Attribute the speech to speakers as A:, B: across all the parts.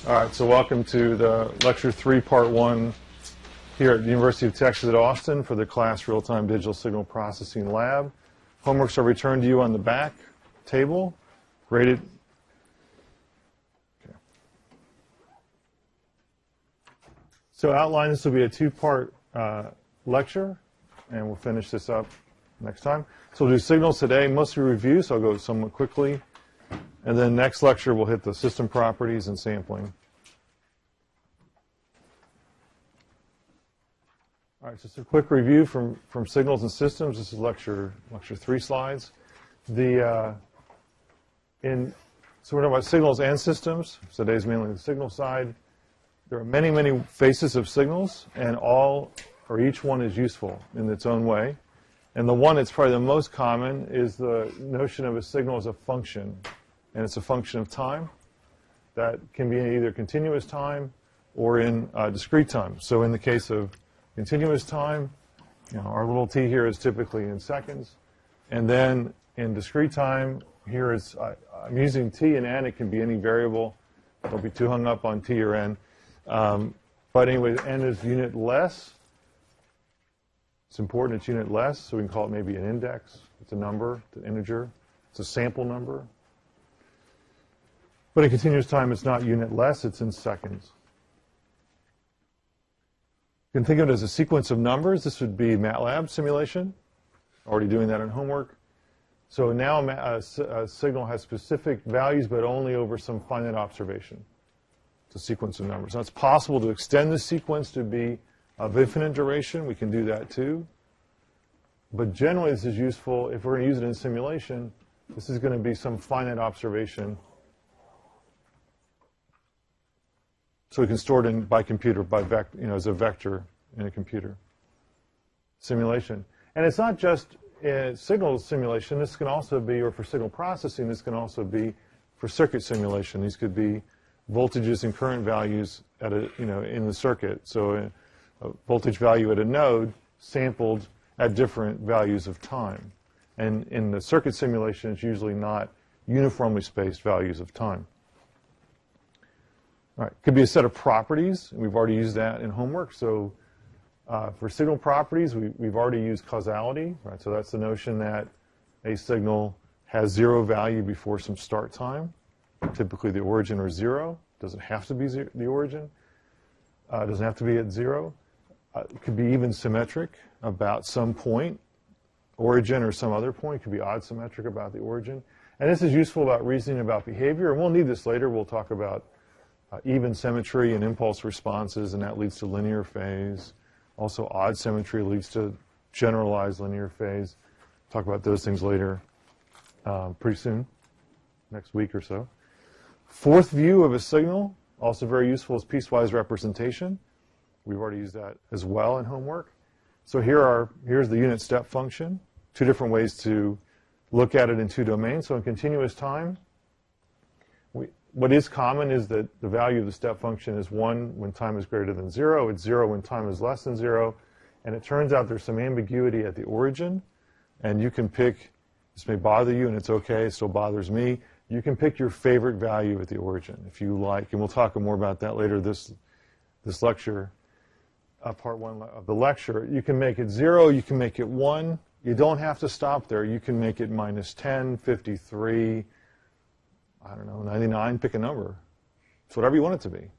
A: All right, so welcome to the Lecture 3, Part 1 here at the University of Texas at Austin for the class Real-Time Digital Signal Processing Lab. Homeworks are returned to you on the back table, graded. Okay. So outline, this will be a two-part lecture, and we'll finish this up next time. So we'll do signals today, mostly review, so I'll go somewhat quickly. And then next lecture, we'll hit the system properties and sampling. All right, just a quick review from signals and systems. This is lecture 3 slides. So we're talking about signals and systems. So today's mainly the signal side. There are many, many faces of signals, and all or each one is useful in its own way. And the one that's probably the most common is the notion of a signal as a function. And it's a function of time that can be in either continuous time or in discrete time. So in the case of continuous time, our little t here is typically in seconds. And then in discrete time, here it's, I'm using t and n. It can be any variable. Don't be too hung up on t or n. But anyway, n is unit less. It's important it's unit less, so we can call it maybe an index. It's a number, it's an integer. It's a sample number. But in continuous time, it's not unit less, it's in seconds. You can think of it as a sequence of numbers. This would be MATLAB simulation. Already doing that in homework. So now a signal has specific values, but only over some finite observation. It's a sequence of numbers. Now, it's possible to extend the sequence to be of infinite duration. We can do that too. But generally, this is useful. If we're going to use it in simulation, this is going to be some finite observation. So we can store it by computer, as a vector in a computer simulation. And it's not just signal simulation. This can also be, or for signal processing, this can also be for circuit simulation. These could be voltages and current values at in the circuit. So a voltage value at a node sampled at different values of time. And in the circuit simulation, it's usually not uniformly spaced values of time. All right, could be a set of properties. We've already used that in homework. So for signal properties, we've already used causality. Right? So that's the notion that a signal has zero value before some start time. Typically the origin or zero. It doesn't have to be the origin. It doesn't have to be at zero. It could be even symmetric about some point, origin or some other point. It could be odd symmetric about the origin. And this is useful about reasoning about behavior. And we'll need this later. We'll talk about even symmetry and impulse responses, and that leads to linear phase. Also, odd symmetry leads to generalized linear phase. Talk about those things later pretty soon, next week or so. Fourth view of a signal, also very useful, is piecewise representation. We've already used that as well in homework. So here's the unit step function. Two different ways to look at it in two domains. So in continuous time, what is common is that the value of the step function is 1 when time is greater than 0. It's 0 when time is less than 0. And it turns out there's some ambiguity at the origin. And you can pick, this may bother you, and it's okay, it still bothers me. You can pick your favorite value at the origin if you like. And we'll talk more about that later this lecture, part 1 of the lecture. You can make it 0, you can make it 1. You don't have to stop there. You can make it -10, 53, I don't know, 99, pick a number. It's whatever you want it to be. Okay?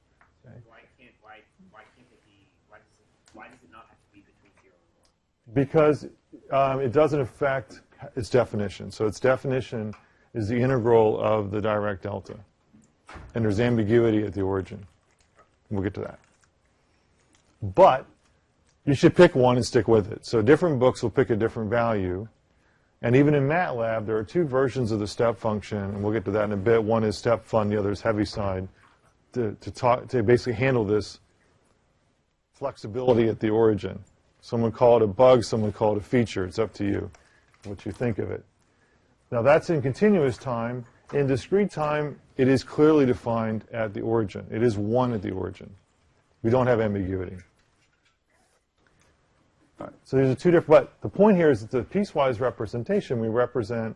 B: Why does it not have to be between 0 and 1?
A: Because it doesn't affect its definition. So its definition is the integral of the direct delta. And there's ambiguity at the origin. We'll get to that. But you should pick one and stick with it. So different books will pick a different value. And even in MATLAB, there are two versions of the step function, and we'll get to that in a bit. One is StepFun, the other is Heaviside, to basically handle this flexibility at the origin. Someone call it a bug, someone call it a feature. It's up to you what you think of it. Now that's in continuous time. In discrete time, it is clearly defined at the origin. It is 1 at the origin. We don't have ambiguity. All right, so these are two different, but the point here is that the piecewise representation, we represent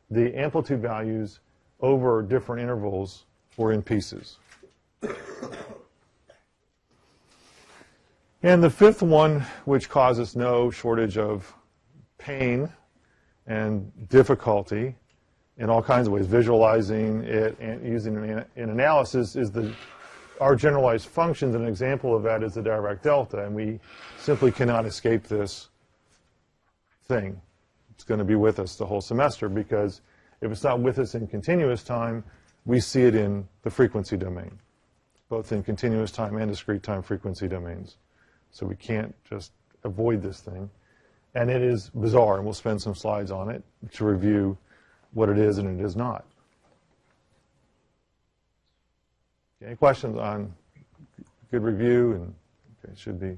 A: the amplitude values over different intervals or in pieces. And the fifth one, which causes no shortage of pain and difficulty in all kinds of ways, visualizing it and using it in analysis, is our generalized functions. An example of that is the Dirac delta, and we simply cannot escape this thing. It's going to be with us the whole semester, because if it's not with us in continuous time, we see it in the frequency domain, both in continuous time and discrete time frequency domains. So we can't just avoid this thing. And it is bizarre, and we'll spend some slides on it to review what it is and it is not. Any questions on good review? And okay, it should be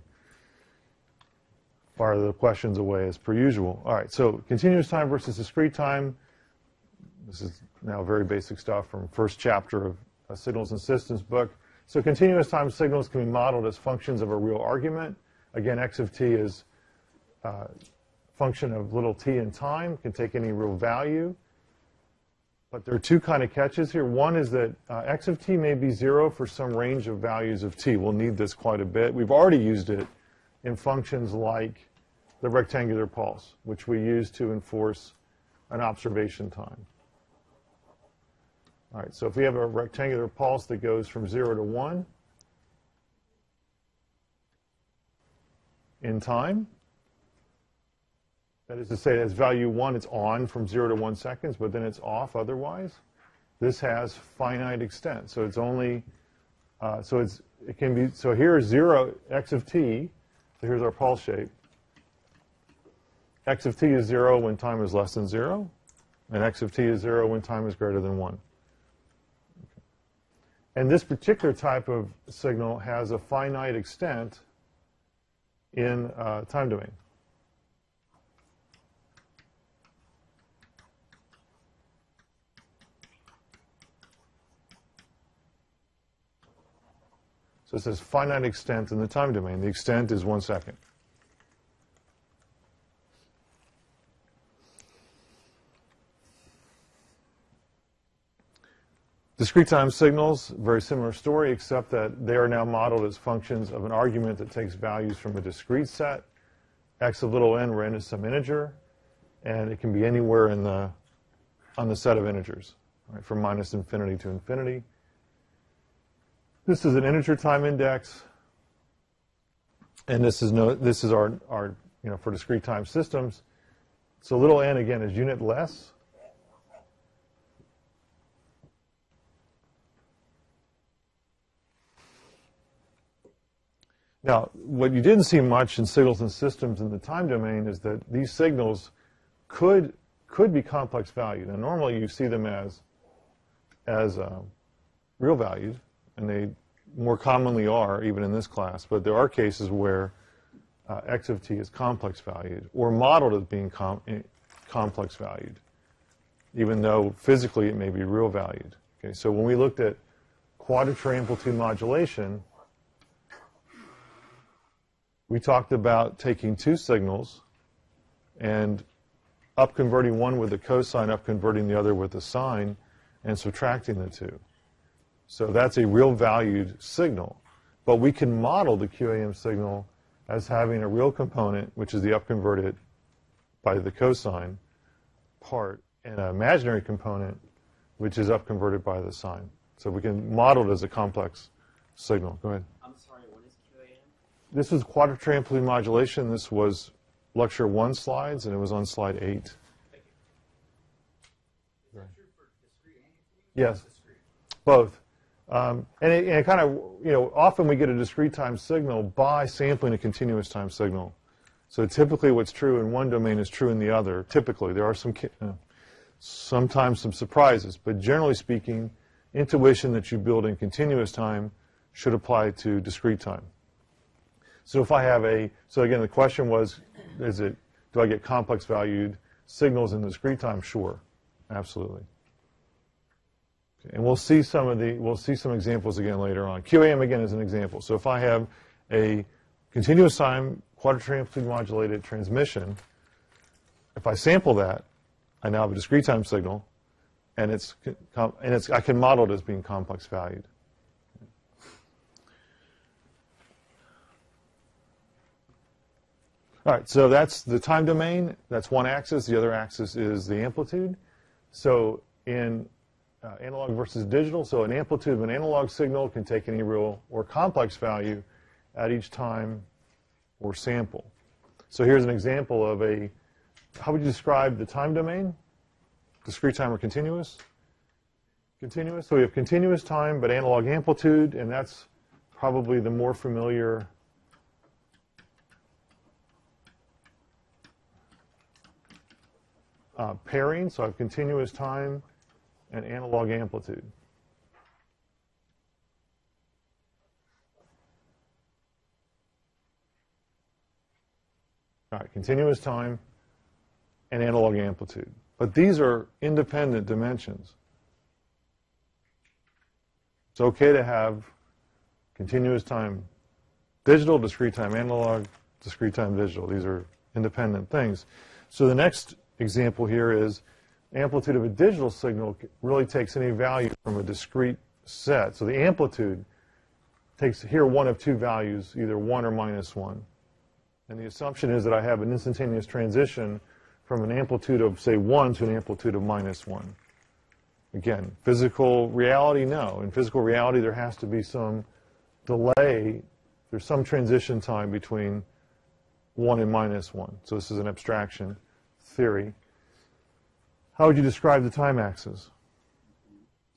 A: fire the questions away as per usual. All right, so continuous time versus discrete time. This is now very basic stuff from first chapter of a Signals and Systems book. So continuous time signals can be modeled as functions of a real argument. Again, x of t is a function of little t in time, can take any real value. But there are two kind of catches here. One is that x of t may be 0 for some range of values of t. We'll need this quite a bit. We've already used it in functions like the rectangular pulse, which we use to enforce an observation time. All right, so if we have a rectangular pulse that goes from 0 to 1 in time, that is to say, as value 1, it's on from 0 to 1 seconds, but then it's off otherwise. This has finite extent, so it's only, so here's 0, x of t, so here's our pulse shape. X of t is 0 when time is less than 0, and x of t is 0 when time is greater than 1. And this particular type of signal has a finite extent in time domain. So it says finite extent in the time domain. The extent is 1 second. Discrete time signals, very similar story, except that they are now modeled as functions of an argument that takes values from a discrete set, x of little n, where n is some integer, and it can be anywhere on the set of integers, right, from minus infinity to infinity. This is an integer time index, and this is our for discrete time systems. So little n again is unit less. Now, what you didn't see much in signals and systems in the time domain is that these signals could be complex valued. Now, normally you see them as real valued, and they more commonly are, even in this class. But there are cases where x of t is complex valued, or modeled as being complex valued, even though physically it may be real valued. Okay, so when we looked at quadratary amplitude modulation, we talked about taking two signals and upconverting one with the cosine, upconverting the other with the sine, and subtracting the two. So that's a real valued signal. But we can model the QAM signal as having a real component, which is the upconverted by the cosine part, and an imaginary component, which is upconverted by the sine. So we can model it as a complex signal. Go ahead.
B: I'm sorry, what is QAM?
A: This was quadratary amplitude modulation. This was lecture 1 slides, and it was on slide 8.
B: Thank you. Is that true for discrete and continuous?
A: Yes,
B: Discrete.
A: both. And it kind of, often we get a discrete time signal by sampling a continuous time signal. So typically what's true in one domain is true in the other. Typically, there are sometimes some surprises, but generally speaking, intuition that you build in continuous time should apply to discrete time. So if I have so again, the question was, do I get complex valued signals in discrete time? Sure, absolutely. Okay, and we'll see some examples again later on. QAM again is an example. So if I have a continuous time quadratary amplitude modulated transmission, if I sample that, I now have a discrete time signal, and I can model it as being complex valued. All right, so that's the time domain. That's one axis. The other axis is the amplitude. So in analog versus digital, so an amplitude of an analog signal can take any real or complex value at each time or sample. So here's an example of how would you describe the time domain? Discrete time or continuous? Continuous. So we have continuous time, but analog amplitude, and that's probably the more familiar pairing. So I have continuous time and analog amplitude. All right, continuous time and analog amplitude. But these are independent dimensions. It's okay to have continuous time digital, discrete time analog, discrete time digital. These are independent things. So the next example here is amplitude of a digital signal really takes any value from a discrete set. So the amplitude takes here one of two values, either 1 or -1. And the assumption is that I have an instantaneous transition from an amplitude of, say, 1 to an amplitude of -1. Again, physical reality, no. In physical reality, there has to be some delay. There's some transition time between 1 and -1. So this is an abstraction theory. How would you describe the time axis?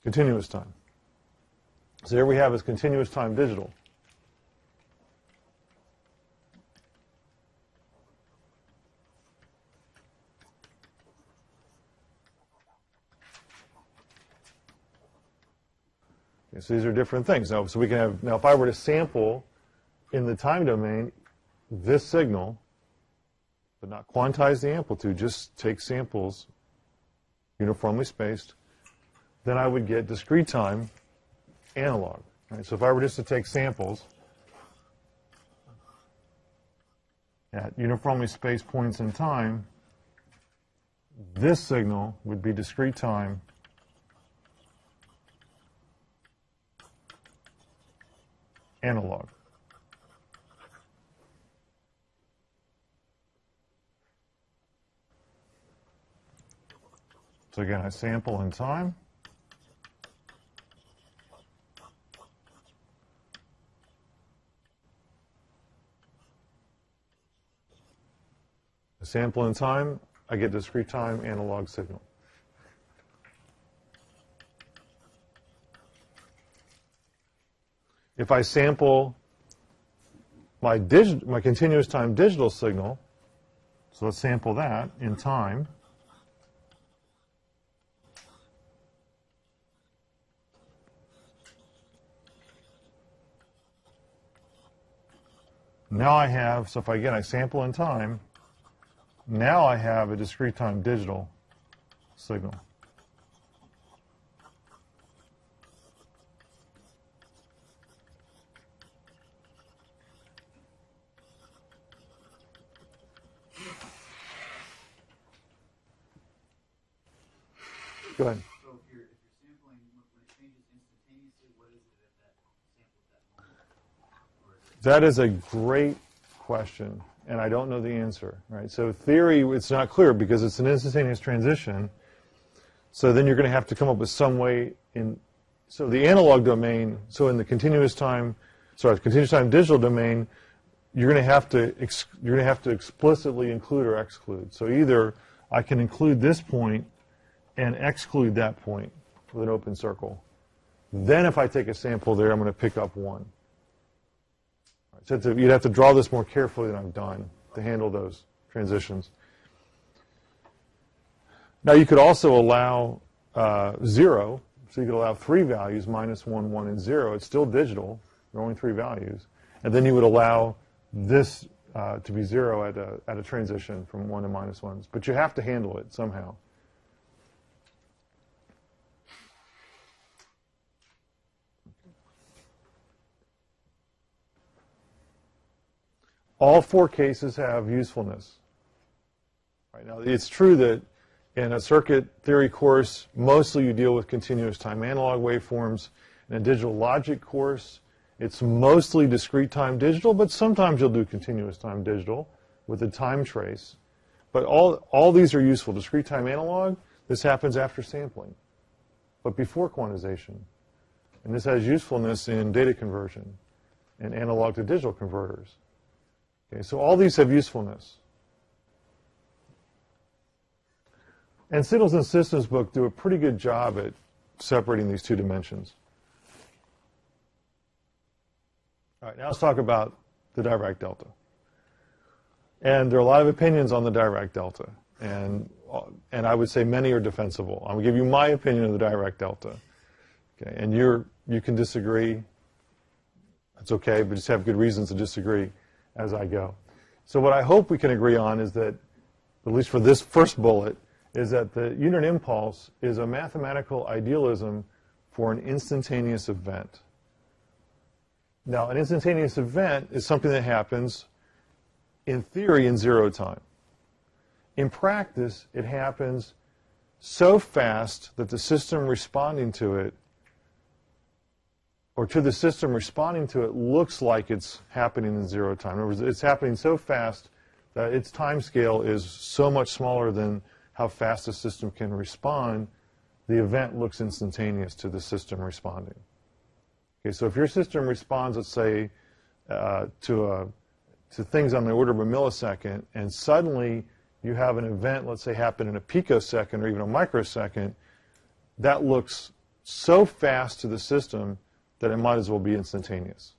A: Continuous time. So here we have is continuous time digital. Okay, so these are different things. Now, so we can have, now if I were to sample in the time domain this signal, but not quantize the amplitude, just take samples uniformly spaced, then I would get discrete time analog. Right? So if I were just to take samples at uniformly spaced points in time, this signal would be discrete time analog. So again, I sample in time. I sample in time, I get discrete time analog signal. If I sample my continuous time digital signal, so let's sample that in time. Now I have, so if I sample in time, now I have a discrete time digital signal. Go ahead.
B: So if you're sampling, when it changes instantaneously, what is it at that sample at that moment?
A: That is a great question, and I don't know the answer. Right? So theory, it's not clear because it's an instantaneous transition. So then you're going to have to come up with some way in. So the analog domain. So in the continuous time digital domain, you're going to have to explicitly include or exclude. So either I can include this point and exclude that point with an open circle. Then if I take a sample there, I'm going to pick up 1. So you'd have to draw this more carefully than I've done to handle those transitions. Now you could also allow 0, so you could allow 3 values, -1, 1, and 0. It's still digital, there are only 3 values. And then you would allow this to be 0 at a transition from 1 to -1s. But you have to handle it somehow. All 4 cases have usefulness. Right now, it's true that in a circuit theory course, mostly you deal with continuous time analog waveforms. In a digital logic course, it's mostly discrete time digital, but sometimes you'll do continuous time digital with a time trace. But all these are useful. Discrete time analog, this happens after sampling, but before quantization. And this has usefulness in data conversion and analog to digital converters. Okay, so all these have usefulness. And Signals and Systems book do a pretty good job at separating these two dimensions. All right, now let's talk about the Dirac delta. And there are a lot of opinions on the Dirac delta. And I would say many are defensible. I'm going to give you my opinion of the Dirac delta. Okay, and you can disagree. That's okay, but just have good reasons to disagree as I go. So what I hope we can agree on is that, at least for this first bullet, is that the unit impulse is a mathematical idealism for an instantaneous event. Now, an instantaneous event is something that happens, in theory, in 0 time. In practice, it happens so fast that the system responding to it, or to the system responding to it, looks like it's happening in 0 time. In other words, it's happening so fast that its time scale is so much smaller than how fast the system can respond. The event looks instantaneous to the system responding. Okay, so if your system responds, let's say, to things on the order of a millisecond, and suddenly you have an event, let's say, happen in a picosecond or even a microsecond, that looks so fast to the system that it might as well be instantaneous.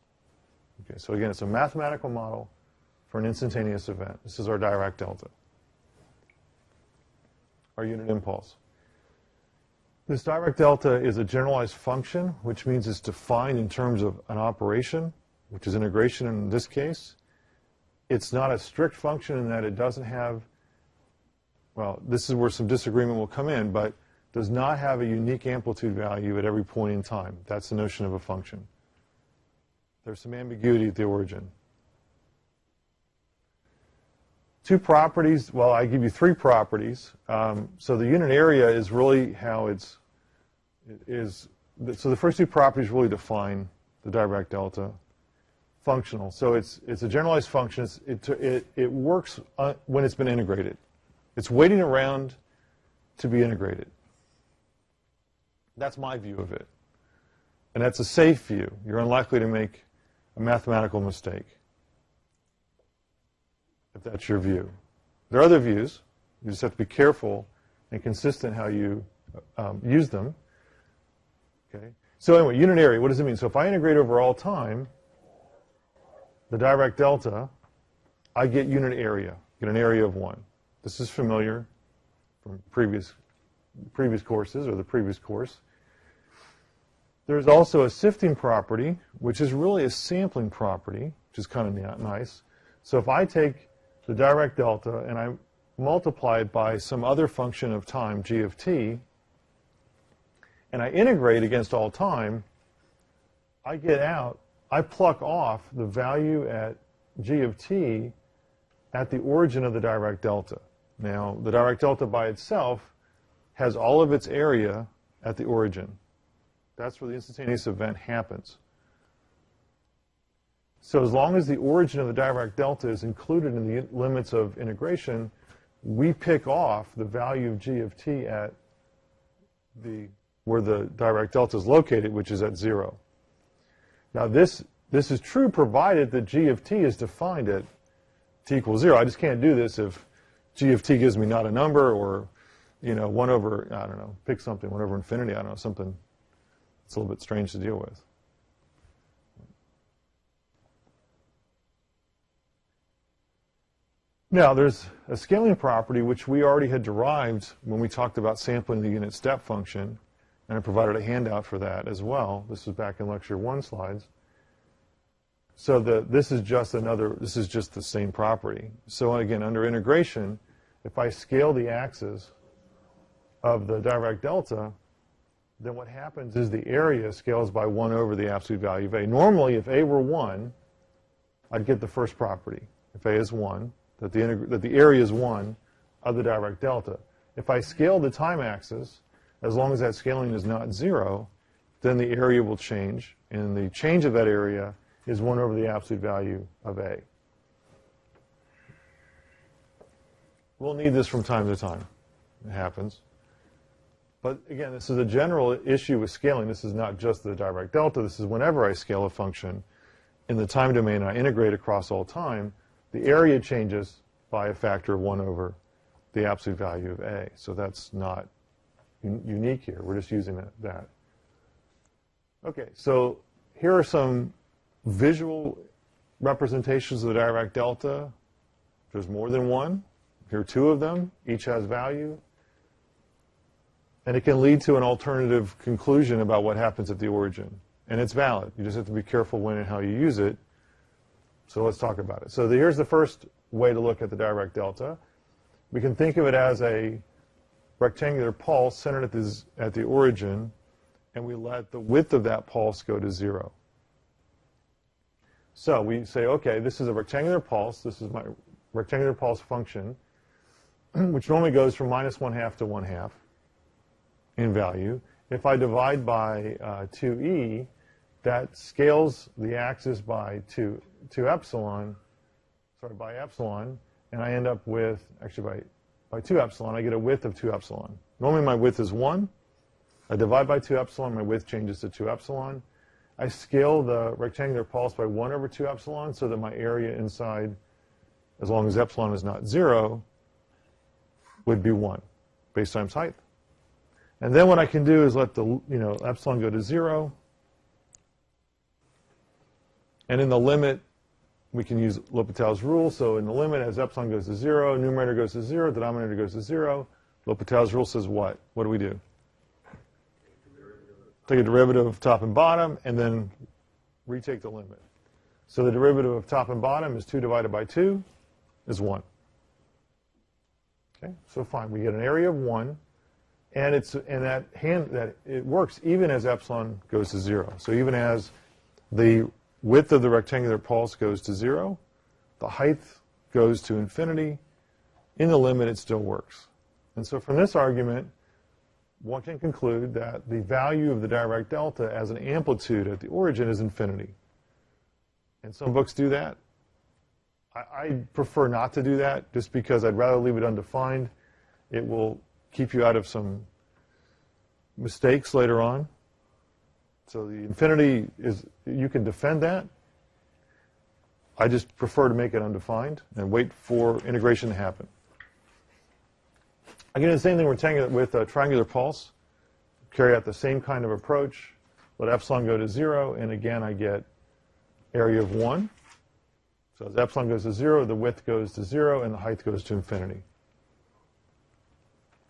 A: Okay, so again, it's a mathematical model for an instantaneous event. This is our Dirac delta, our unit impulse. This Dirac delta is a generalized function, which means it's defined in terms of an operation, which is integration in this case. It's not a strict function in that it doesn't have, well, this is where some disagreement will come in, but does not have a unique amplitude value at every point in time. That's the notion of a function. There's some ambiguity at the origin. Two properties, well, I give you 3 properties. So the unit area is really how so the first 2 properties really define the Dirac delta. Functional, so it's a generalized function. It works when it's been integrated. It's waiting around to be integrated. That's my view of it. And that's a safe view. You're unlikely to make a mathematical mistake, if that's your view. There are other views. You just have to be careful and consistent how you use them. Okay. So anyway, unit area, what does it mean? So if I integrate over all time, the Dirac delta, I get unit area, get an area of 1. This is familiar from previous courses or the previous course. There's also a sifting property, which is really a sampling property, which is kind of nice. So if I take the Dirac delta and I multiply it by some other function of time, g of t, and I integrate against all time, I pluck off the value at g of t at the origin of the Dirac delta. Now, the Dirac delta by itself has all of its area at the origin. That's where the instantaneous event happens. So as long as the origin of the Dirac delta is included in the limits of integration, we pick off the value of g of t at where the Dirac delta is located, which is at 0. Now this is true provided that g of t is defined at t equals 0. I just can't do this if g of t gives me not a number, or 1 over, I don't know, pick something, 1 over infinity, I don't know, something that's a little bit strange to deal with. Now, there's a scaling property which we already had derived when we talked about sampling the unit step function, and I provided a handout for that as well. This was back in lecture 1 slides. So this is just the same property. So again, under integration, if I scale the axis of the Dirac delta, then what happens is the area scales by 1 over the absolute value of A. Normally, if A were 1, I'd get the first property. If A is 1, that the area is 1 of the Dirac delta. If I scale the time axis, as long as that scaling is not 0, then the area will change, and the change of that area is 1 over the absolute value of A. We'll need this from time to time. It happens. But again, this is a general issue with scaling. This is not just the direct delta. This is whenever I scale a function in the time domain and I integrate across all time, the area changes by a factor of 1 over the absolute value of A. So that's not unique here. We're just using that. Okay, so here are some visual representations of the Dirac delta. There's more than one. Here are 2 of them. Each has value. And it can lead to an alternative conclusion about what happens at the origin. And it's valid. You just have to be careful when and how you use it. So let's talk about it. So here's the first way to look at the Dirac delta. We can think of it as a rectangular pulse centered at the origin, and we let the width of that pulse go to 0. So we say, okay, this is a rectangular pulse. This is my rectangular pulse function, which normally goes from -1/2 to 1/2 in value. If I divide by 2e, that scales the axis by 2 epsilon, by epsilon, and I end up with, actually by 2 epsilon, I get a width of 2 epsilon. Normally my width is 1. I divide by 2 epsilon, my width changes to 2 epsilon. I scale the rectangular pulse by 1 over 2 epsilon so that my area inside, as long as epsilon is not 0, would be 1, base times height. And then what I can do is let the epsilon go to 0. And in the limit, we can use L'Hopital's rule. So in the limit, as epsilon goes to 0, numerator goes to 0, denominator goes to 0. L'Hopital's rule says what? What do? Take a derivative of top and bottom, and then retake the limit. So the derivative of top and bottom is 2 divided by 2 is 1. Okay, so fine. We get an area of 1, and that it works even as epsilon goes to 0. So even as the width of the rectangular pulse goes to 0, the height goes to infinity. In the limit, it still works. And so from this argument, one can conclude that the value of the Dirac delta as an amplitude at the origin is infinity. And some books do that. I prefer not to do that just because I'd rather leave it undefined. It will keep you out of some mistakes later on. So the infinity is, you can defend that. I just prefer to make it undefined and wait for integration to happen. I can do the same thing with a triangular pulse. Carry out the same kind of approach. Let epsilon go to 0, and again I get area of 1. So as epsilon goes to 0, the width goes to 0, and the height goes to infinity.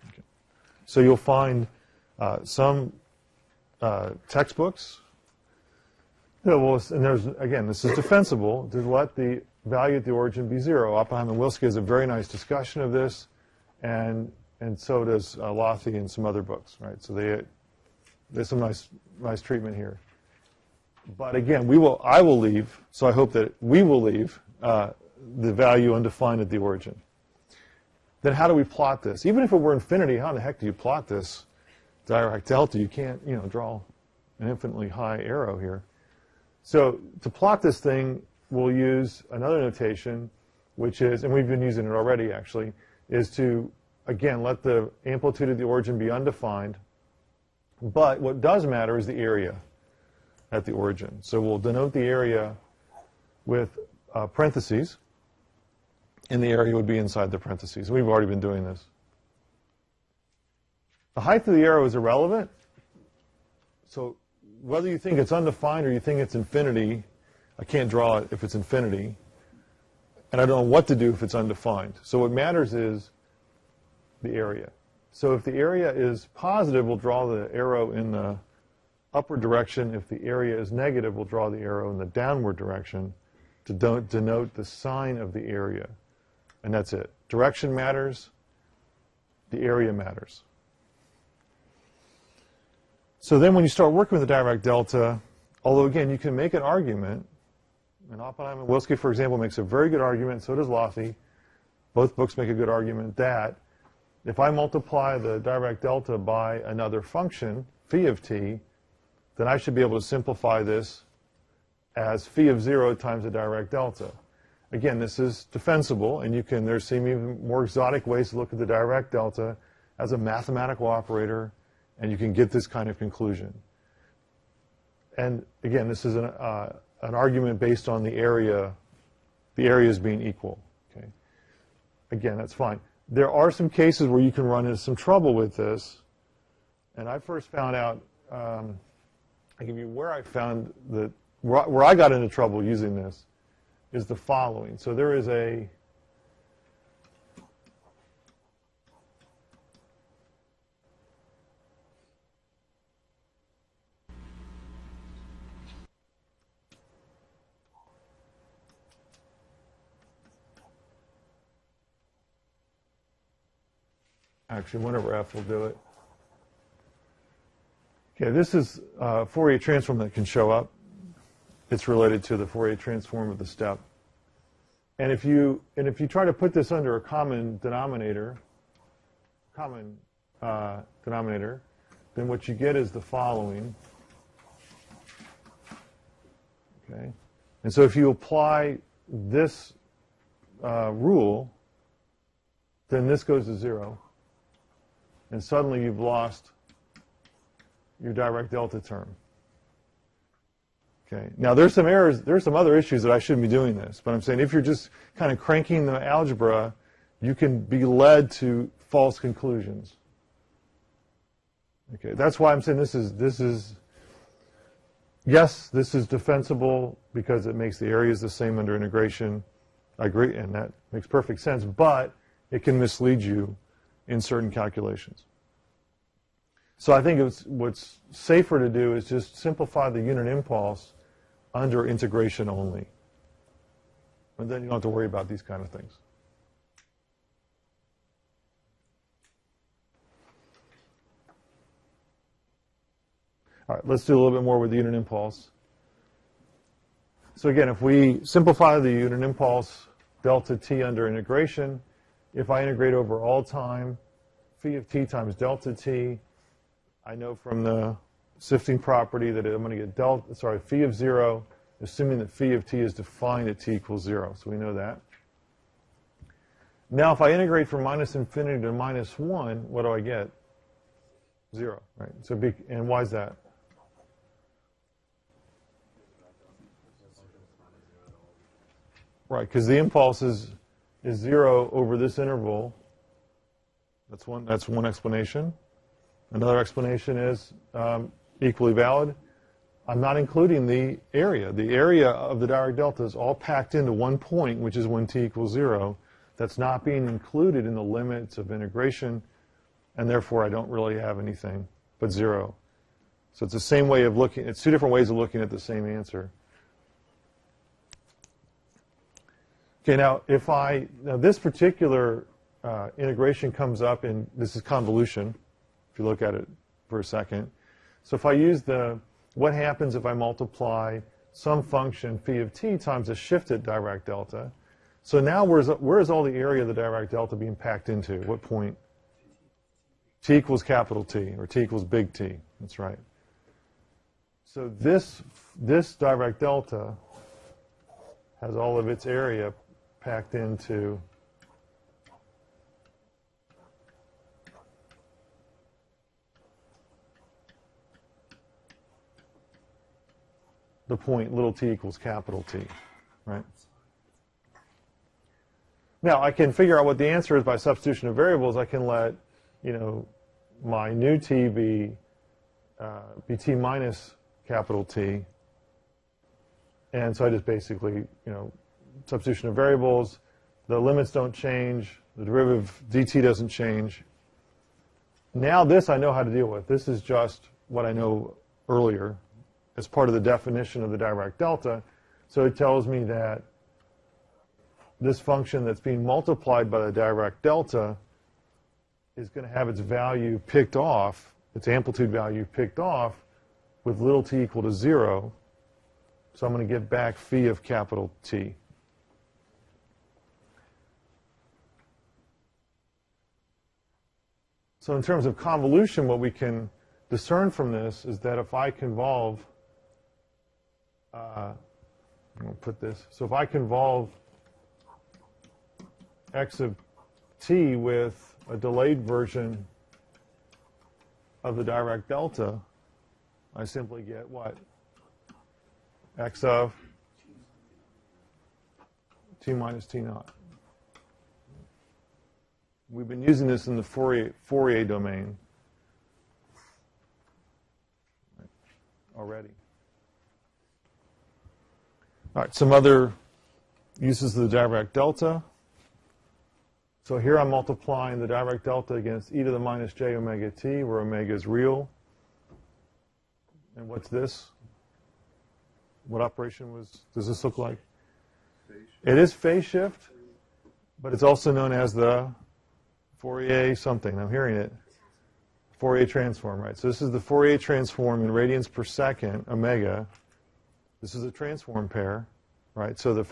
A: Okay. So you'll find some textbooks. And there's, again, this is defensible, to let the value at the origin be 0. Oppenheim and Wilski has a very nice discussion of this, and so does Lothy and some other books, right? So there's some nice treatment here. But again, I will leave, so I hope that we will leave the value undefined at the origin. Then how do we plot this? Even if it were infinity, how in the heck do you plot this Dirac delta? You can't, draw an infinitely high arrow here. So to plot this thing, we'll use another notation, which is, and we've been using it already actually, is to, again, let the amplitude of the origin be undefined. But what does matter is the area at the origin. So we'll denote the area with parentheses, and the area would be inside the parentheses. We've already been doing this. The height of the arrow is irrelevant. So whether you think it's undefined or you think it's infinity, I can't draw it if it's infinity. And I don't know what to do if it's undefined. So what matters is the area. So if the area is positive, we'll draw the arrow in the upward direction. If the area is negative, we'll draw the arrow in the downward direction to denote the sign of the area. And that's it. Direction matters. The area matters. So then when you start working with the Dirac delta, although again, you can make an argument, and Oppenheim and Wilski, for example, makes a very good argument, so does Lothy. Both books make a good argument that if I multiply the Dirac delta by another function, phi of t, then I should be able to simplify this as phi of 0 times the Dirac delta. again, this is defensible, and there's some even more exotic ways to look at the Dirac delta as a mathematical operator, and you can get this kind of conclusion. And again, this is an argument based on the areas being equal. Okay. Again, that's fine. There are some cases where you can run into some trouble with this, and I first found out. I give you where I found where I got into trouble using this is the following. So there is a actually, whenever F will do it. Okay, this is Fourier transform that can show up. It's related to the Fourier transform of the step. And if you try to put this under a common denominator, then what you get is the following. Okay, and so if you apply this rule, then this goes to 0. And suddenly you've lost your Dirac delta term. Okay. Now there's some errors, there's some other issues that I shouldn't be doing this, but I'm saying if you're just kind of cranking the algebra, you can be led to false conclusions. Okay. That's why I'm saying this is yes, this is defensible because it makes the areas the same under integration. I agree, and that makes perfect sense, but it can mislead you in certain calculations. So I think what's safer to do is just simplify the unit impulse under integration only. And then you don't have to worry about these kind of things. All right, let's do a little bit more with the unit impulse. So again, if we simplify the unit impulse delta t under integration, if I integrate over all time, phi of t times delta t, I know from the sifting property that I'm going to get phi of 0, assuming that phi of t is defined at t equals 0. So we know that. Now, if I integrate from minus infinity to minus 1, what do I get? 0, right? So and why is that? Right, because the impulse is 0 over this interval. That's one explanation. Another explanation is equally valid. I'm not including the area. The area of the Dirac delta is all packed into one point, which is when t equals 0. That's not being included in the limits of integration, and therefore I don't really have anything but 0. So it's the same way of looking. It's two different ways of looking at the same answer. Okay, now this particular integration comes up in, this is convolution, if you look at it for a second. So if I use what happens if I multiply some function phi of t times a shifted Dirac delta? So now where is all the area of the Dirac delta being packed into? What point? T equals capital T, or t equals big T. That's right. So this Dirac delta has all of its area packed into the point little t equals capital T, right? Now, I can figure out what the answer is by substitution of variables. I can let, my new t be t minus capital T. And so I just basically, substitution of variables, the limits don't change, the derivative dt doesn't change. Now this I know how to deal with. This is just what I know earlier as part of the definition of the Dirac delta. So it tells me that this function that's being multiplied by the Dirac delta is going to have its value picked off, its amplitude value picked off with little t equal to 0. So I'm going to get back phi of capital T. So in terms of convolution, what we can discern from this is that if I convolve, I'm going to put this, so if I convolve x of t with a delayed version of the Dirac delta, I simply get what? X of t minus t naught. We've been using this in the Fourier domain already. All right, some other uses of the Dirac delta. So here I'm multiplying the Dirac delta against e to the minus j omega t, where omega is real. And what's this? What operation does this look like? It is phase shift, but it's also known as the Fourier something. I'm hearing it. Fourier transform, right? So this is the Fourier transform in radians per second, omega. This is a transform pair, right? So the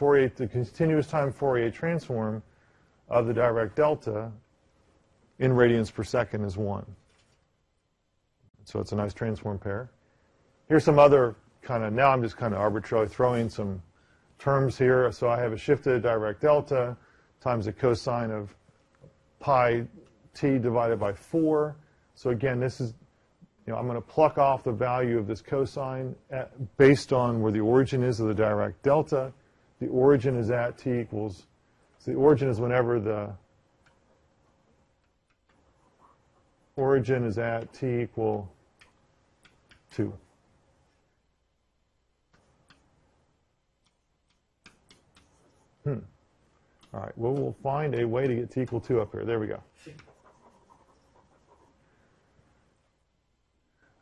A: continuous time Fourier transform of the Dirac delta in radians per second is 1. So it's a nice transform pair. Here's some other now I'm just kind of arbitrarily throwing some terms here. So I have a shifted Dirac delta times the cosine of pi t divided by 4. So again, this is, I'm going to pluck off the value of this cosine based on where the origin is of the Dirac delta. The origin is at t equals, so the origin is whenever the origin is at t equal 2. All right, well, we'll find a way to get t equal 2 up here. There we go.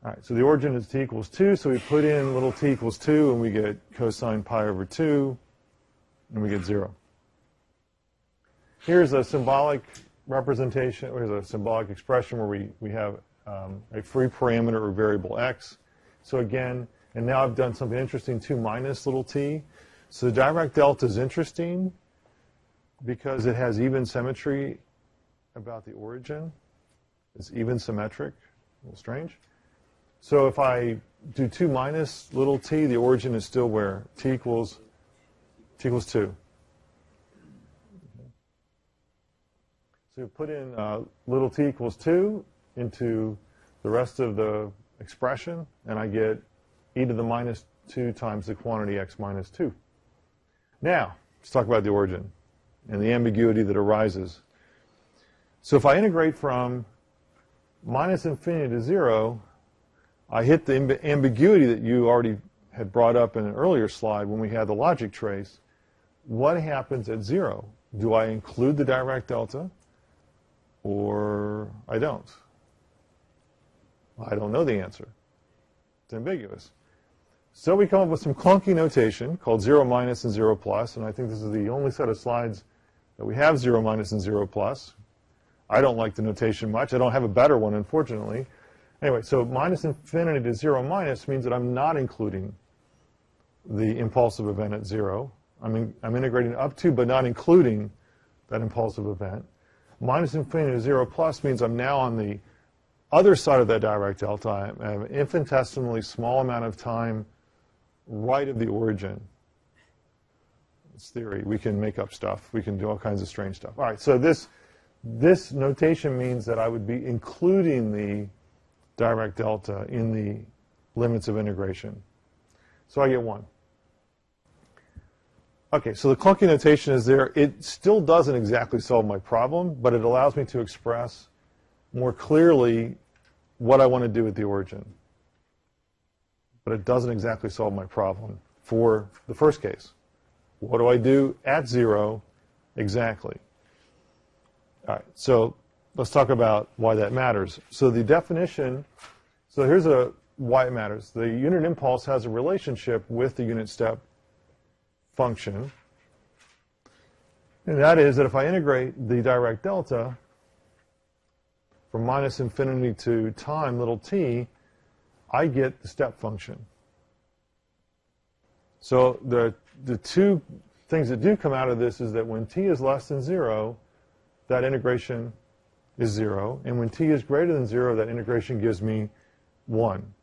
A: All right, so the origin is t equals 2, so we put in little t equals 2, and we get cosine pi over 2, and we get 0. Here's a symbolic representation, or here's a symbolic expression where we have a free parameter or variable x. So again, and now I've done something interesting, 2 minus little t. So the Dirac delta is interesting because it has even symmetry about the origin. It's even symmetric, a little strange. So if I do 2 minus little t, the origin is still where? T equals 2. So you put in little t equals 2 into the rest of the expression, and I get e to the minus 2 times the quantity x minus 2. Now, let's talk about the origin and the ambiguity that arises. So if I integrate from minus infinity to 0, I hit the ambiguity that you already had brought up in an earlier slide when we had the logic trace. What happens at 0? Do I include the Dirac delta or I don't? I don't know the answer. It's ambiguous. So we come up with some clunky notation called 0 minus and 0 plus, and I think this is the only set of slides that we have 0 minus and 0 plus. I don't like the notation much. I don't have a better one, unfortunately. Anyway, so minus infinity to 0 minus means that I'm not including the impulsive event at 0. I'm integrating up to, but not including that impulsive event. Minus infinity to 0 plus means I'm now on the other side of that Dirac delta. I have an infinitesimally small amount of time right of the origin. It's theory. We can make up stuff. We can do all kinds of strange stuff. All right, so this notation means that I would be including the Dirac delta in the limits of integration. So I get 1. Okay, so the clunky notation is there. It still doesn't exactly solve my problem, but it allows me to express more clearly what I want to do with the origin. But it doesn't exactly solve my problem for the first case. What do I do at 0 exactly? All right, so let's talk about why that matters. So the definition, so here's why it matters. The unit impulse has a relationship with the unit step function. And that is that if I integrate the Dirac delta from minus infinity to time, little t, I get the step function. So the two things that do come out of this is that when t is less than 0, that integration is 0. And when t is greater than 0, that integration gives me 1.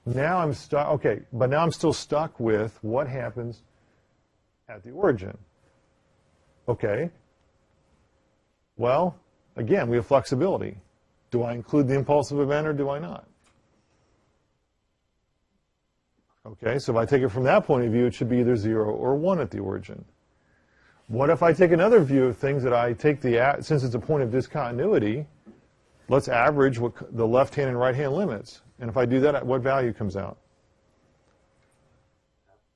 A: Now I'm stuck, okay, but now I'm still stuck with what happens at the origin. Okay, Well, again, we have flexibility. Do I include the impulsive event or do I not? Okay, so if I take it from that point of view, it should be either 0 or 1 at the origin. What if I take another view of things that I take since it's a point of discontinuity, let's average what the left-hand and right-hand limits. And if I do that, what value comes out?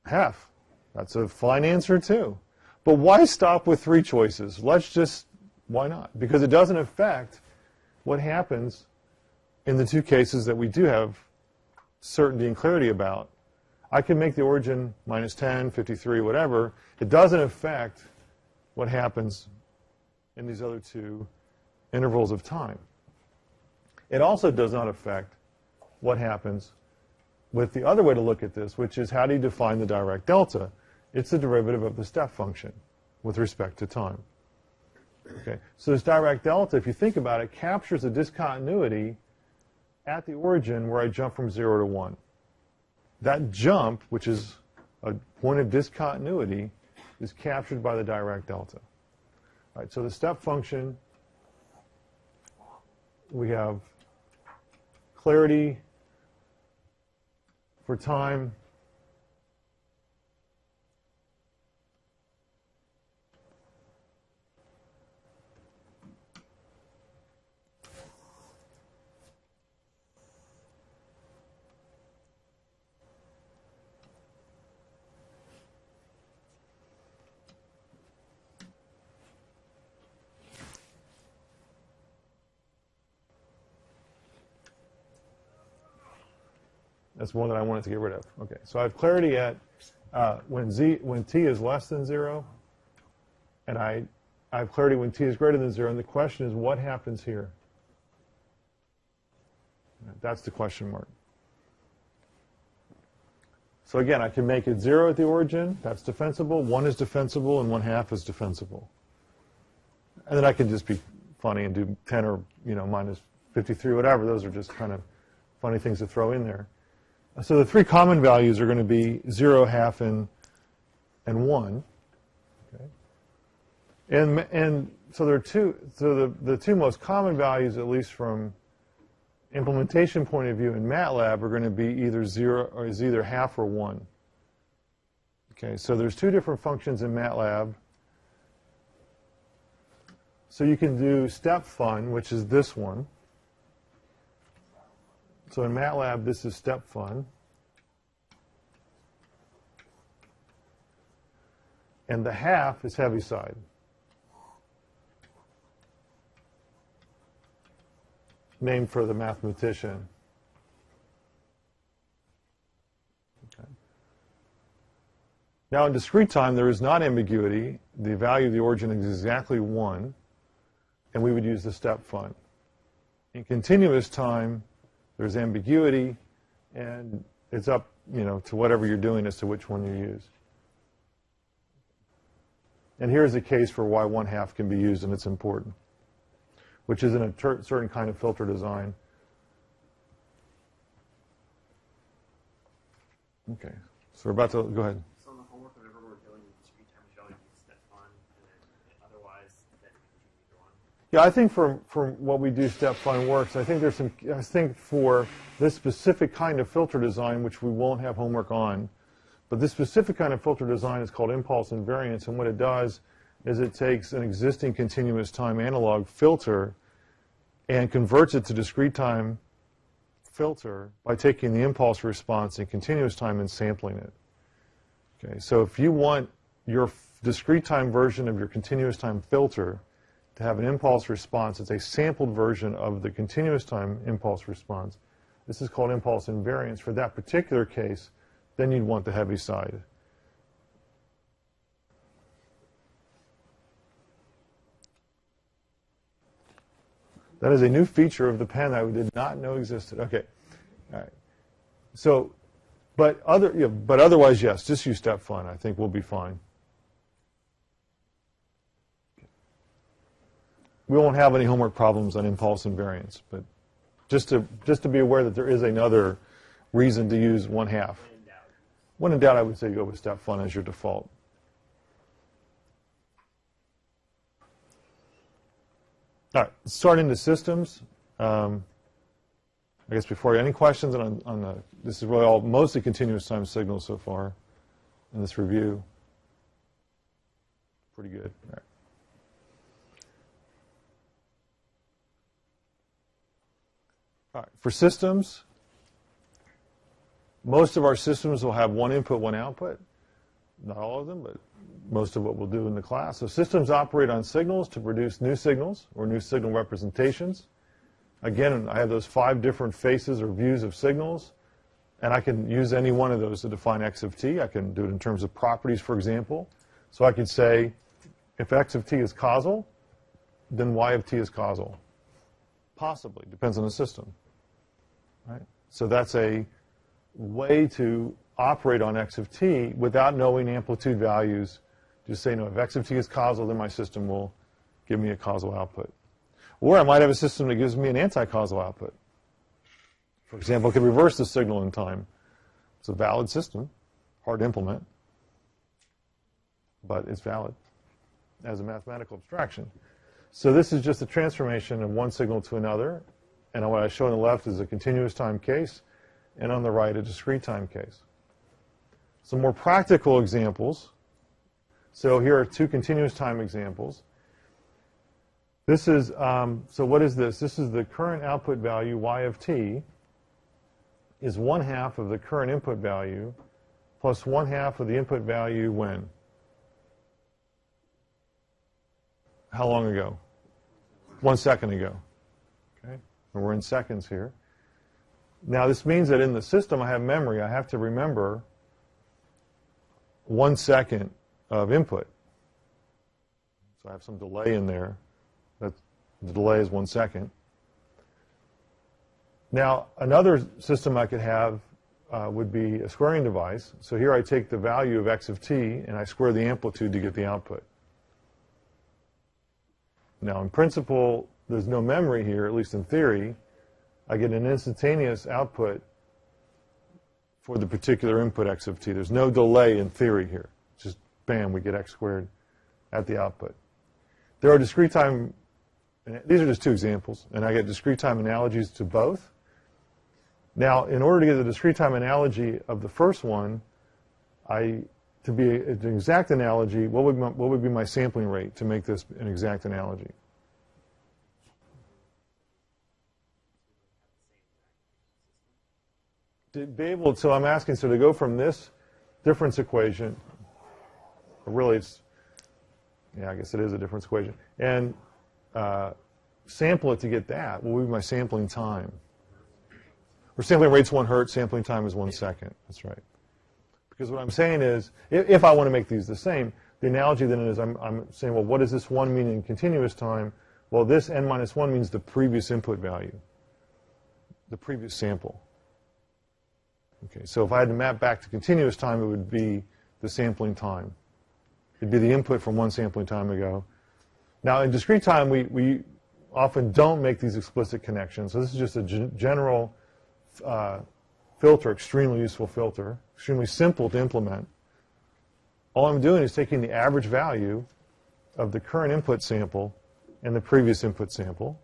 A: Half. That's a fine answer too. But why stop with 3 choices? Why not? Because it doesn't affect what happens in the 2 cases that we do have certainty and clarity about. I can make the origin minus 10, 53, whatever. It doesn't affect what happens in these other 2 intervals of time. It also does not affect what happens with the other way to look at this, which is how do you define the direct delta? It's the derivative of the step function with respect to time. Okay, so this direct delta, if you think about it, captures a discontinuity at the origin where I jump from 0 to 1. That jump, which is a point of discontinuity, is captured by the direct delta. All right, so the step function, we have clarity for time, that's one that I wanted to get rid of. Okay, so I have clarity at when t is less than 0, and I have clarity when t is greater than 0, and the question is, what happens here? That's the question mark. So again, I can make it 0 at the origin. That's defensible. 1 is defensible, and 1/2 is defensible. And then I can just be funny and do 10 or minus 53, whatever. Those are just kind of funny things to throw in there. So the 3 common values are going to be 0, 1/2, and 1. Okay. And so there are 2. So the 2 most common values, at least from implementation point of view in MATLAB, are going to be either 0 or is either 1/2 or 1. Okay. So there's 2 different functions in MATLAB. So you can do StepFun, which is this one. So in MATLAB, this is StepFun. And the 1/2 is Heaviside. Named for the mathematician. Okay. Now in discrete time, there is not ambiguity. The value of the origin is exactly 1, and we would use the StepFun. In continuous time, there's ambiguity, and it's up, to whatever you're doing as to which one you use. And here's a case for why 1/2 can be used, and it's important, which is in a certain kind of filter design. Okay, so we're about to go ahead.
B: So in the homework, whenever we're dealing with discrete time, we should always use StepFun, and then otherwise, then we can choose either one.
A: Yeah, I think for what we do, StepFun works. I think for this specific kind of filter design, which we won't have homework on, but this specific kind of filter design is called impulse invariance, and what it does is it takes an existing continuous time analog filter and converts it to discrete time filter by taking the impulse response in continuous time and sampling it. Okay, so if you want your discrete time version of your continuous time filter to have an impulse response, it's a sampled version of the continuous time impulse response. This is called impulse invariance. For that particular case, then you'd want the Heaviside. That is a new feature of the pen that I did not know existed. Okay, all right. So, but otherwise, yes, just use StepFun. I think we'll be fine. We won't have any homework problems on impulse invariance, but just to be aware that there is another reason to use 1/2. When in doubt, I would say go with StepFun as your default. All right, starting into systems. I guess before any questions on the, this is really all mostly continuous time signals so far in this review. Pretty good. All right. All right, for systems, most of our systems will have one input, one output. Not all of them, but most of what we'll do in the class. So systems operate on signals to produce new signals or new signal representations. Again, I have those 5 different faces or views of signals, and I can use any one of those to define x of t. I can do it in terms of properties, for example. So I could say, if x of t is causal, then y of t is causal. Possibly, depends on the system. Right? So that's a way to operate on x of t without knowing amplitude values. Just say, no, if x of t is causal, then my system will give me a causal output. Or I might have a system that gives me an anti-causal output. For example, it could reverse the signal in time. It's a valid system, hard to implement, but it's valid as a mathematical abstraction. So this is just a transformation of one signal to another, and what I show on the left is a continuous time case, and on the right a discrete time case. Some more practical examples. So here are 2 continuous time examples. This is, so what is this? This is the current output value, y of t, is 1/2 of the current input value plus 1/2 of the input value when? How long ago? 1 second ago. Okay? And we're in seconds here. Now this means that in the system I have memory. I have to remember 1 second of input. So I have some delay in there. The delay is 1 second. Now, another system I could have would be a squaring device. So here I take the value of x of t and I square the amplitude to get the output. Now, in principle, there's no memory here, at least in theory. I get an instantaneous output for the particular input x of t. There's no delay in theory here. Just bam, we get x squared at the output. There are discrete time, these are just 2 examples, and I get discrete time analogies to both. Now, in order to get the discrete time analogy of the first one, to be an exact analogy, what would be my sampling rate to make this an exact analogy? To be able, so I'm asking, so to go from this difference equation, or really it's, yeah, I guess it is a difference equation, and sample it to get that, what would be my sampling time? Where sampling rate's 1 hertz, sampling time is 1 second. That's right. Because what I'm saying is, if I want to make these the same, the analogy then is I'm saying, well, what does this 1 mean in continuous time? Well, this n minus 1 means the previous input value, the previous sample. Okay, so if I had to map back to continuous time, it would be the sampling time. It'd be the input from 1 sampling time ago. Now, in discrete time, we often don't make these explicit connections. So this is just a general filter, extremely useful filter, extremely simple to implement. All I'm doing is taking the average value of the current input sample and the previous input sample.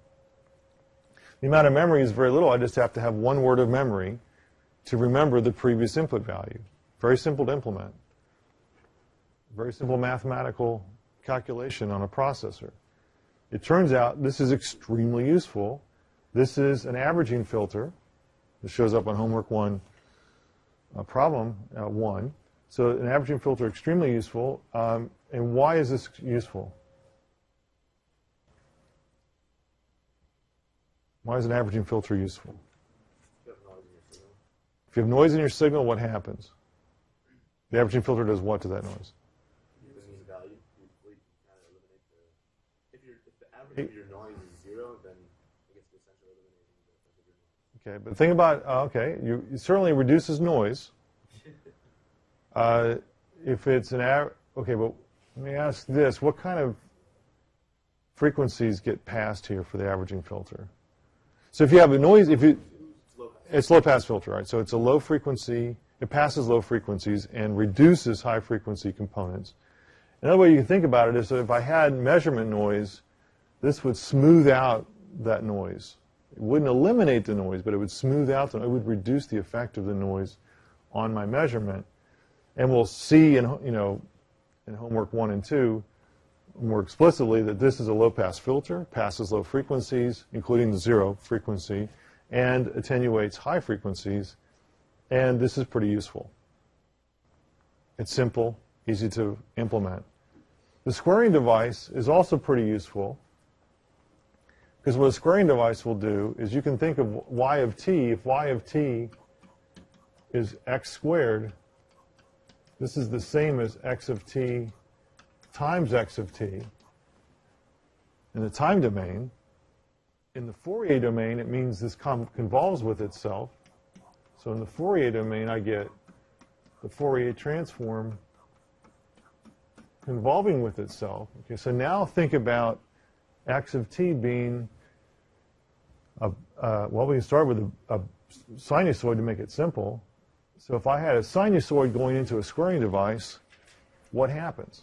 A: The amount of memory is very little. I just have to have 1 word of memory to remember the previous input value. Very simple to implement. Very simple mathematical calculation on a processor. It turns out this is extremely useful. This is an averaging filter. This shows up on homework 1, problem 1. So an averaging filter, extremely useful. And why is this useful? Why is an averaging filter useful? If you have noise in your signal, what happens? The averaging filter does what to that noise?
C: If the average of your noise is 0, then it gets essentially eliminating the effect of your noise.
A: Okay, but think about, okay, it certainly reduces noise. If it's an okay, but let me ask this: what kind of frequencies get passed here for the averaging filter? So if you have a noise, it's low pass filter, right? So it's a low frequency. It passes low frequencies and reduces high frequency components. Another way you can think about it is that if I had measurement noise, this would smooth out that noise. It wouldn't eliminate the noise, but it would smooth out it would reduce the effect of the noise on my measurement. And we'll see in homework 1 and 2 more explicitly that this is a low-pass filter, passes low frequencies, including the 0 frequency, and attenuates high frequencies. And this is pretty useful. It's simple, easy to implement. The squaring device is also pretty useful, because what a squaring device will do is you can think of y of t. If y of t is x squared, this is the same as x of t times x of t in the time domain. In the Fourier domain, it means this convolves with itself. So in the Fourier domain, I get the Fourier transform convolving with itself. Okay, so now think about x of t being, well, we can start with a sinusoid to make it simple. So if I had a sinusoid going into a squaring device, what happens?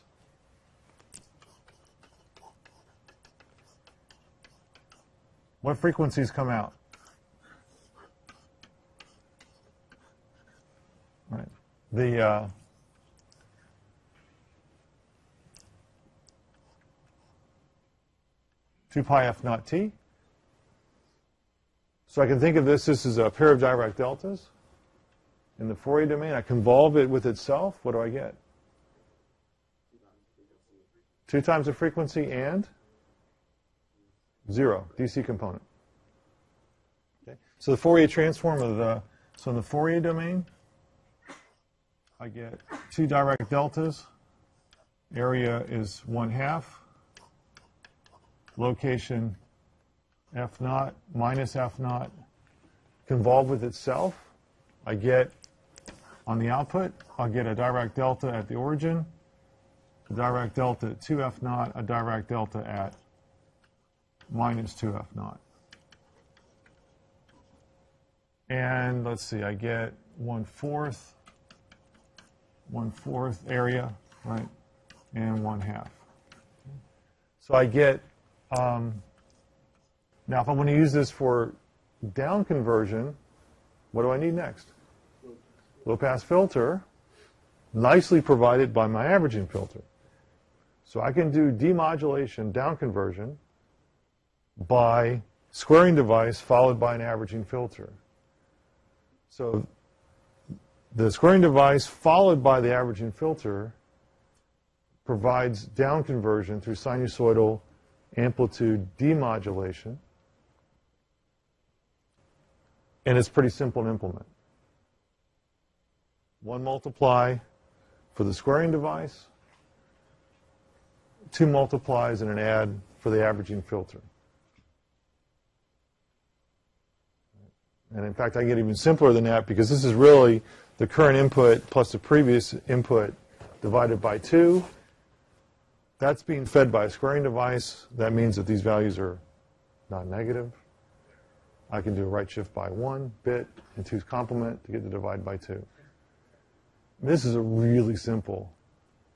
A: What frequencies come out? Right. The 2 pi f naught t. So I can think of this is a pair of direct deltas. In the Fourier domain, I convolve it with itself. What do I get? 2 times the frequency and 0, DC component. Okay. So the Fourier transform of so in the Fourier domain, I get 2 direct deltas. Area is 1/2. Location f naught minus f naught. Convolve with itself. I get, on the output, I'll get a direct delta at the origin, a direct delta at 2f naught, a direct delta at minus 2f naught. And let's see, I get 1/4 area, right, and 1/2. So I get, now if I want to use this for down conversion, what do I need next? Low-pass filter, nicely provided by my averaging filter. So I can do demodulation, down conversion, by squaring device followed by an averaging filter. So the squaring device followed by the averaging filter provides down conversion through sinusoidal amplitude demodulation. And it's pretty simple to implement. 1 multiply for the squaring device, 2 multiplies and an add for the averaging filter. And in fact, I can get even simpler than that, because this is really the current input plus the previous input divided by 2. That's being fed by a squaring device. That means that these values are not negative. I can do a right shift by 1 bit and 2's complement to get the divide by 2. This is a really simple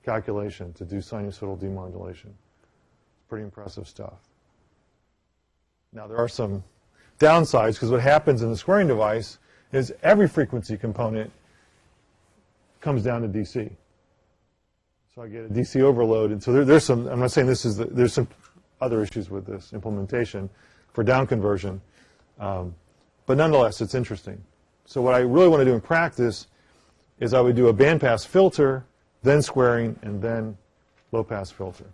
A: calculation to do sinusoidal demodulation. It's pretty impressive stuff. Now, there are some downsides, because what happens in the squaring device is every frequency component comes down to DC. So I get a DC overload, and so there's some, I'm not saying this is, there's some other issues with this implementation for down conversion, but nonetheless, it's interesting. So what I really want to do in practice is I would do a bandpass filter, then squaring, and then low-pass filter.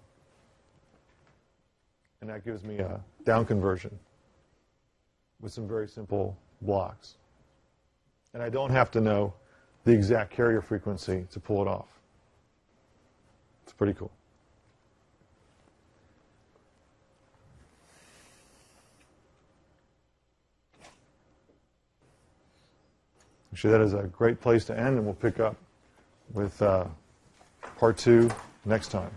A: And that gives me a down conversion with some very simple blocks. And I don't have to know the exact carrier frequency to pull it off. It's pretty cool. Actually, that is a great place to end, and we'll pick up with part 2 next time.